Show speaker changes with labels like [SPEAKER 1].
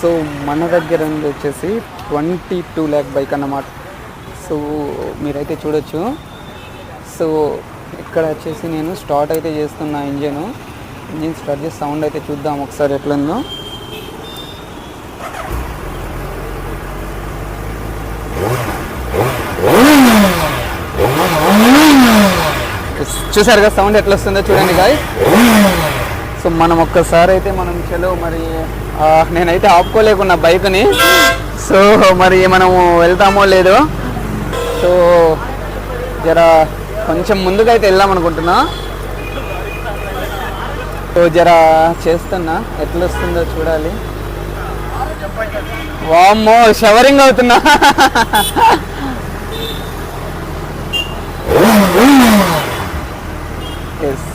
[SPEAKER 1] So మన దగ్గర ఉంది వచ్చేసి 22 lakh బైక్ అన్నమాట. సో మీరైతే చూడొచ్చు. సో ఇక్కడ వచ్చేసి నేను స్టార్ట్ అయితే చేస్తున్నా ఇంజిన్ స్టార్ట్ చేసి సౌండ్ అయితే చూద్దాం ఒకసారి ఎట్లుందో. చూసారు కదా సౌండ్ ఎట్లా వస్తుందో చూడండి గాయ్స్. సో మనం ఒక్కసారి అయితే చలో మరి నేనైతే ఆపుకోలేకున్నా బైక్ని. సో మరి మనము వెళ్తామో లేదో. సో జర కొంచెం ముందుకు అయితే వెళ్దాం అనుకుంటున్నా. సో జర చేస్తున్నా ఎట్లా వస్తుందో చూడాలి. వామ్మో షవరింగ్ అవుతున్నా. ఎస్